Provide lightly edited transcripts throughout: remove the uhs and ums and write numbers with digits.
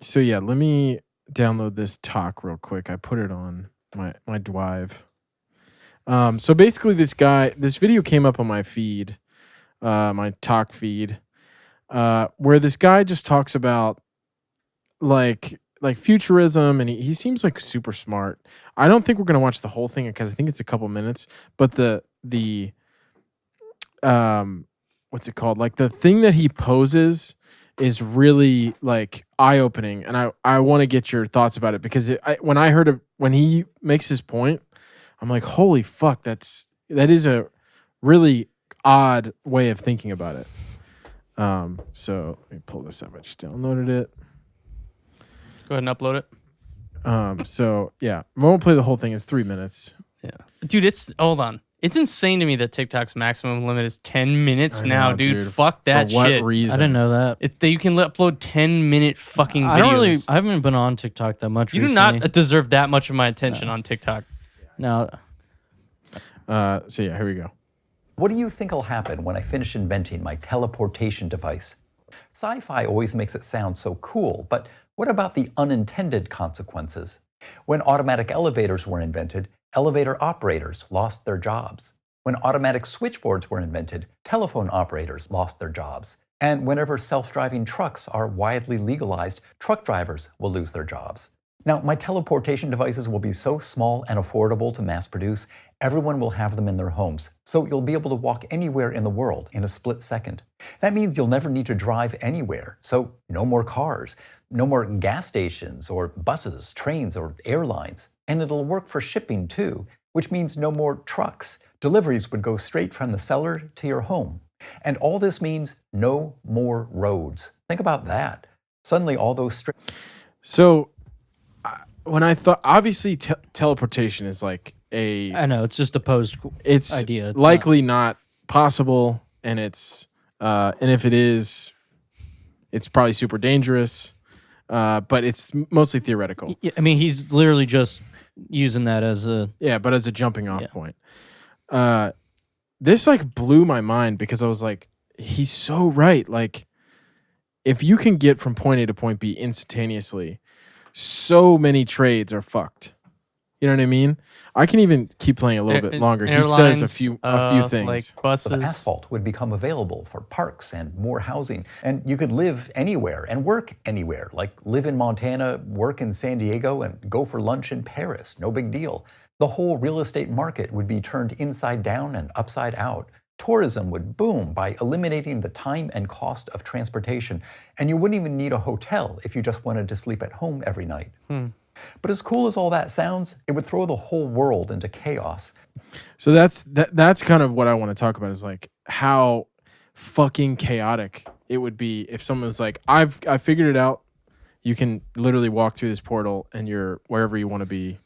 So yeah, let me download this talk real quick. I put it on my drive. So basically, this video came up on my feed, my talk feed, where this guy just talks about like futurism, and he seems like super smart. I don't think we're gonna watch the whole thing because I think it's a couple minutes, but the what's it called? Like the thing that he poses is really like eye opening, and I want to get your thoughts about it because when I heard when he makes his point, I'm like, holy fuck, that is a really odd way of thinking about it. So let me pull this up. I just downloaded it. Go ahead and upload it. So yeah, I won't play the whole thing. It's 3 minutes. Yeah, dude, hold on. It's insane to me that TikTok's maximum limit is 10 minutes now, dude. Fuck that For what shit. reason? I didn't know that. You can upload 10-minute fucking videos. I haven't been on TikTok that much. You recently. do not deserve that much of my attention on TikTok. No. So yeah, here we go. What do you think will happen when I finish inventing my teleportation device? Sci-fi always makes it sound so cool, but what about the unintended consequences? When automatic elevators were invented, elevator operators lost their jobs. When automatic switchboards were invented, telephone operators lost their jobs. And whenever self-driving trucks are widely legalized, truck drivers will lose their jobs. Now, my teleportation devices will be so small and affordable to mass produce, everyone will have them in their homes. So you'll be able to walk anywhere in the world in a split second. That means you'll never need to drive anywhere. So no more cars, no more gas stations or buses, trains or airlines. And it'll work for shipping too, which means no more trucks. Deliveries would go straight from the seller to your home. And all this means no more roads. Think about that. Suddenly all those So when I thought, obviously teleportation is like I know it's just a posed idea. It's likely not possible, and it's and if it is, it's probably super dangerous. But it's mostly theoretical. Yeah, I mean, he's literally just using that as a but as a jumping off point. This like blew my mind because I was like, he's so right. Like, if you can get from point A to point B instantaneously, so many trades are fucked. You know what I mean? I can even keep playing a little bit longer. He says a few things. Like buses. The asphalt would become available for parks and more housing. And you could live anywhere and work anywhere. Like live in Montana, work in San Diego, and go for lunch in Paris. No big deal. The whole real estate market would be turned inside down and upside out. Tourism would boom by eliminating the time and cost of transportation. And you wouldn't even need a hotel if you just wanted to sleep at home every night. But as cool as all that sounds, it would throw the whole world into chaos. So that's kind of what I want to talk about, is like how fucking chaotic it would be if someone was like, I figured it out. You can literally walk through this portal and you're wherever you want to be.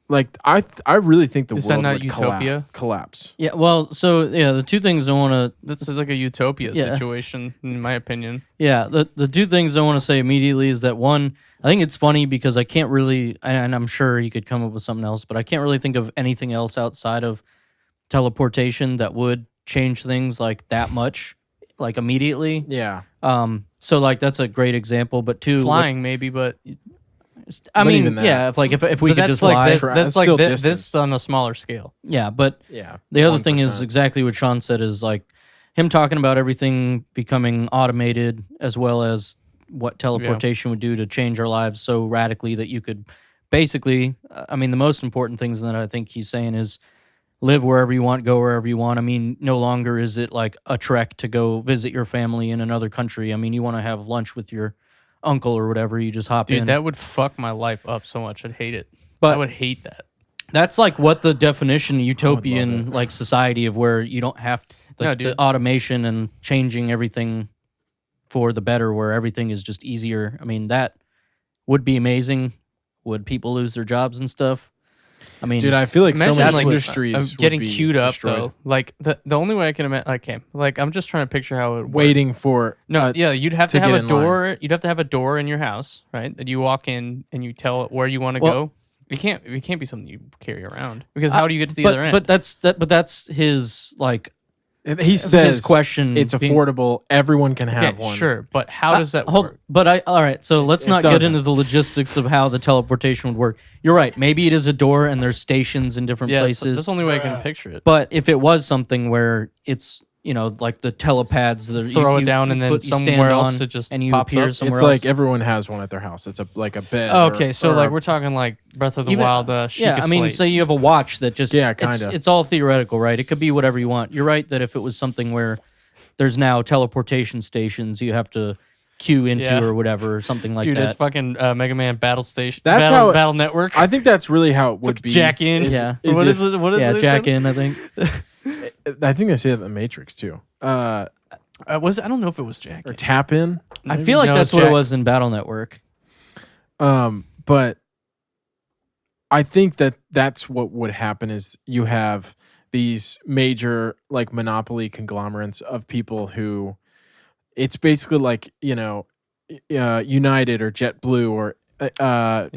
Like I really think the Is world that not would utopia? collapse. Yeah, well, so yeah, the two things I want to. This is like a utopia situation, in my opinion. Yeah, the two things I want to say immediately is that one, I think it's funny because I can't really, and I'm sure you could come up with something else, but I can't really think of anything else outside of teleportation that would change things like that much, like immediately. Yeah. So like that's a great example, but two, Flying maybe, but I But mean, even that. yeah, if we could that's just like fly. this, that's It's like still this on a smaller scale. Yeah, but Yeah. the other thing is 1%. exactly what Sean said, is like him talking about everything becoming automated, as well as what teleportation would do to change our lives so radically that you could basically, I mean, the most important things that I think he's saying is live wherever you want, go wherever you want. I mean, no longer is it like a trek to go visit your family in another country. I mean, you want to have lunch with your uncle or whatever, you just hop in. Dude, that would fuck my life up so much. I'd hate it. But I would hate that. That's like what the definition utopian like society of where you don't have the automation and changing everything for the better, where everything is just easier. I mean, that would be amazing. Would people lose their jobs and stuff? I mean, Dude, I feel like so Imagine, many like, industries I'm getting would be queued up destroyed. though. Like the only way I can imagine. Okay, like I'm just trying to picture how it would work. Waiting for you'd have to to have get a in door. You'd have to have a door in your house, right? That you walk in and you tell it where you want to go. It can't be something you carry around, because how do you get to the other end? But that's his like He says his question it's being- affordable. Everyone can have Okay, one. sure, but how does that work? But all right, so let's It not get doesn't. into the logistics of how the teleportation would work. You're right. Maybe it is a door and there's stations in different Yeah, places. that's the only way I can picture it. But if it was something where it's, like the telepads that Throw it down and then you stand somewhere else on it just and you pops appear up? somewhere It's else. like everyone has one at their house. It's like a bed. Okay, so like we're talking like Breath of the Even- Wild. yeah, I mean, Slate. say you have a watch that just Yeah, it's, kinda. it's all theoretical, right? It could be whatever you want. You're right that if it was something where there's now teleportation stations you have to queue into Yeah. or whatever, or something like dude, it's that. fucking Mega Man Battle Station. That's how- Battle Network. I think that's really how it would be. Jack in. Yeah. What if- is it? What is Yeah, it? jack in, I think. I think they say that in the Matrix too. Was it? I don't know if it was Jack. Or in. tap in. I feel like No, that's what Jack. it was in Battle Network. But I think that that's what would happen is you have these major like monopoly conglomerates of people who it's basically like, United or JetBlue or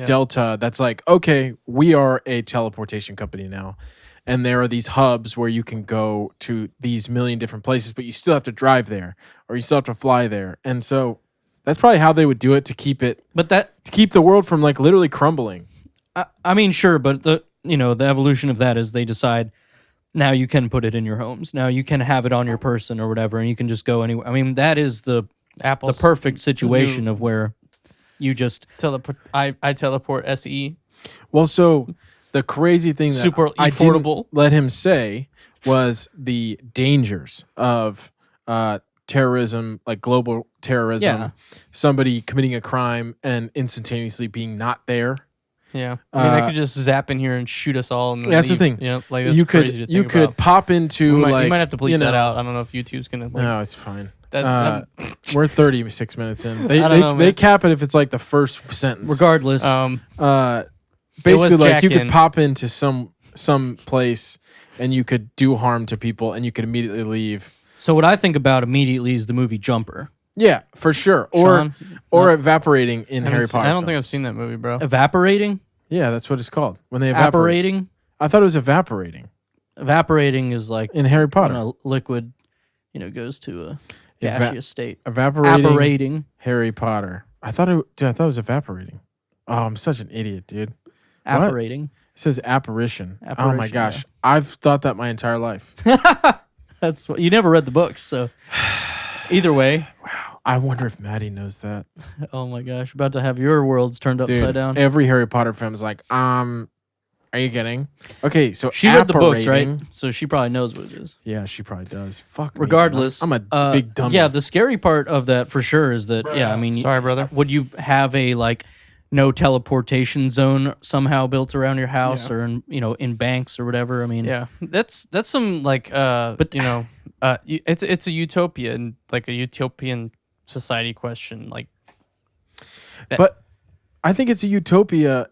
Delta. That's like, okay, we are a teleportation company now. And there are these hubs where you can go to these million different places, but you still have to drive there or you still have to fly there. And so that's probably how they would do it to keep the world from like literally crumbling. I mean, sure, but the evolution of that is they decide now you can put it in your homes. Now you can have it on your person or whatever, and you can just go anywhere. I mean, that is the Apple's perfect situation of where you just teleport. I teleport SE. Well, so the crazy thing that Super I affordable. didn't let him say was the dangers of terrorism, like global terrorism, Yeah. somebody committing a crime and instantaneously being not there. Yeah, I mean, I could just zap in here and shoot us all. And then That's the leave. thing. Yeah, like that's you crazy to could think you could about. pop into We like might have to bleep that out. I don't know if YouTube's gonna. Like, No, it's fine. that- We're 36 minutes in. I don't know, They man. cap it if it's like the first sentence. regardless. Basically, like you Jack could in. pop into some place and you could do harm to people and you could immediately leave. So what I think about immediately is the movie Jumper. Yeah, for sure. Sean? Or evaporating in Harry Potter. I don't think I've films. seen that movie, bro. Evaporating? Yeah, that's what it's called. When they evaporate. Evaporating? I thought it was evaporating Evaporating is like in Harry Potter. when a liquid, goes to a Eva- gaseous state. Evaporating Evaporating. Harry Potter. I thought it was evaporating. Oh, I'm such an idiot, dude. Evaporating. It says apparition. Oh my Apparition, gosh. yeah. I've thought that my entire life. That's what you never read the books, so either way. I wonder if Maddie knows that. Oh my gosh, about to have your worlds turned upside Dude, down. every Harry Potter film is like, are you kidding? Okay, so She read the books, right? apparating- So she probably knows what it is. Yeah, she probably does. Fuck me, Regardless, I'm a big dummy. Yeah, the scary part of that for sure is that I mean, Sorry, brother. would you have a like no teleportation zone somehow built around your house Yeah. or in banks or whatever? I mean, Yeah, that's some like it's a utopia and like a utopian society question. Like, But I think it's a utopia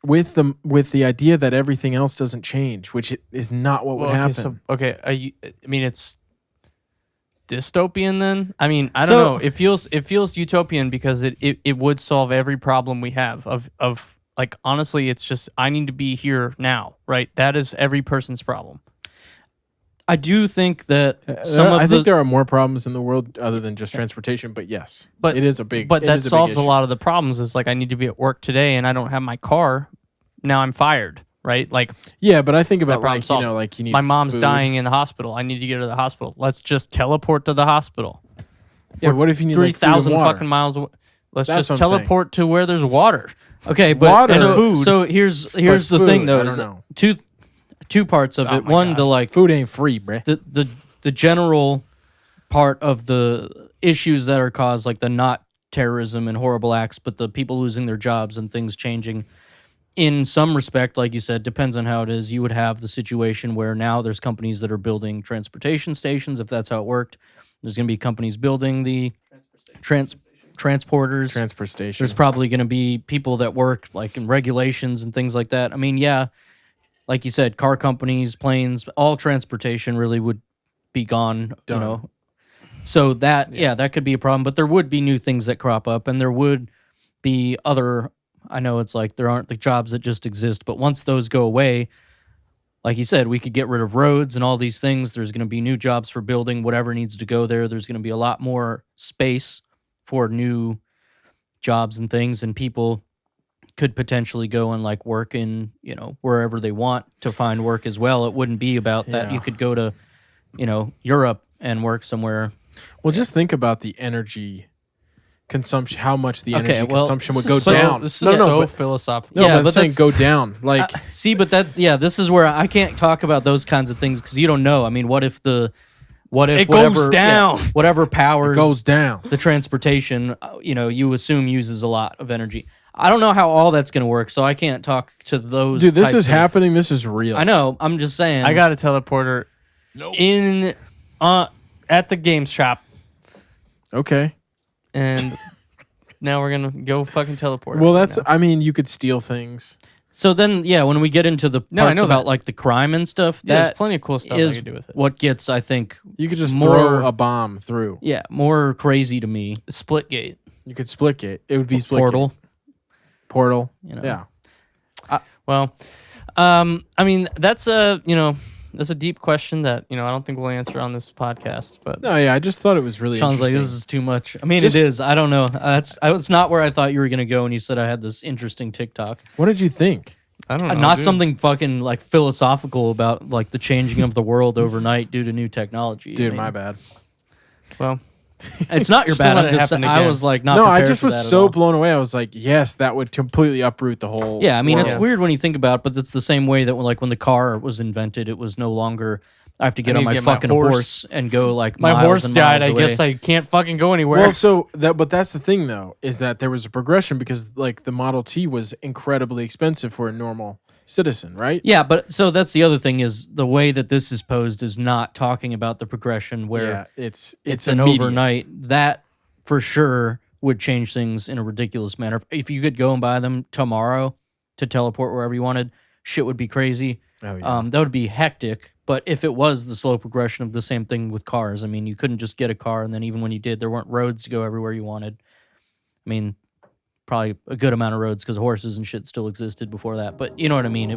with the idea that everything else doesn't change, which is not what would happen. I mean, it's dystopian then. I mean, I don't So- know. It feels utopian because it would solve every problem we have of like honestly, it's just I need to be here now, right? That is every person's problem. I do think that some of I the think there are more problems in the world other than just transportation, but yes, But it is a big. But it that is a big solves a issue. lot of the problems. It's like I need to be at work today and I don't have my car. Now I'm fired, right? Like Yeah, but I think about problem like solved. like you need my mom's food. dying in the hospital. I need to get her to the hospital. Let's just teleport to the hospital. Yeah, what if you need like, food and 3,000 water? fucking miles away. Let's That's just what I'm saying. teleport to where there's water. okay, but Water. so, Food. so here's the food, thing though I is don't that know. two parts of Oh it. my One, God. the like Food ain't free, bruh. the general part of the issues that are caused, like the not terrorism and horrible acts, but the people losing their jobs and things changing. In some respect, like you said, depends on how it is. You would have the situation where now there's companies that are building transportation stations, if that's how it worked. There's going to be companies building the transporters. Transfer station. There's probably going to be people that work like in regulations and things like that. I mean, yeah, like you said, car companies, planes, all transportation really would be gone, Done. So that, that could be a problem, but there would be new things that crop up and there would be other, I know it's like there aren't the jobs that just exist, but once those go away, like you said, we could get rid of roads and all these things. There's going to be new jobs for building whatever needs to go there. There's going to be a lot more space for new jobs and things, and people could potentially go and like work in, you know, wherever they want to find work as well. It wouldn't be about that. Yeah. You could go to, you know, Europe and work somewhere. Well, just think about the energy consumption, how much the Okay, energy well, consumption would This go is so- down. This is no, so but, philosophical. no, Yeah, but but it's saying that's- go down. Like, See, but this is where I can't talk about those kinds of things because you don't know. I mean, what if it whatever, goes down? whatever powers it goes down. the transportation, you know, you assume uses a lot of energy. I don't know how all that's going to work, so I can't talk to those. Dude, this types is of- happening. This is real. I know. I'm just saying. I got a teleporter in at the game shop, Okay. and now we're gonna go fucking teleport. Well, right that's. now. I mean, you could steal things. So then, yeah, when we get into the No, I parts know about that. like the crime and stuff, Yeah, there's that plenty of cool stuff I is could do with it. what gets, I think, You could just More- throw a bomb through. more crazy to me. Splitgate. You could split gate. It would be split Portal, gate. Portal. you know. Yeah. Well, I mean that's a that's a deep question that I don't think we'll answer on this podcast. But No, yeah. I just thought it was really Sean's like, interesting. this is too much. I mean, Just- it is. I don't know. It's not where I thought you were gonna go when you said I had this interesting TikTok. What did you think? I don't know. Not dude. something fucking like philosophical about like the changing of the world overnight due to new technology. Dude, I mean, my bad. Well, It's not your Just don't bad. let I'm it just, happen I again. was like not. No, I prepared just for was that at so all. blown away. I was like, yes, that would completely uproot the whole. Yeah, I mean, it's world. weird when you think about it, but it's the same way that when the car was invented, it was no longer I have to get I on need my to get my fucking horse. horse and go like my miles horse and died. miles I guess away. I can't fucking go anywhere. Well, so but that's the thing though, is that there was a progression because like the Model T was incredibly expensive for a normal citizen, right? Yeah, but so that's the other thing is the way that this is posed is not talking about the progression where Yeah, it's an immediate. overnight. That for sure would change things in a ridiculous manner. If you could go and buy them tomorrow to teleport wherever you wanted, shit would be crazy. Oh, yeah. That would be hectic. But if it was the slow progression of the same thing with cars, I mean, you couldn't just get a car, and then even when you did, there weren't roads to go everywhere you wanted. I mean, probably a good amount of roads because horses and shit still existed before that. But you know what I mean?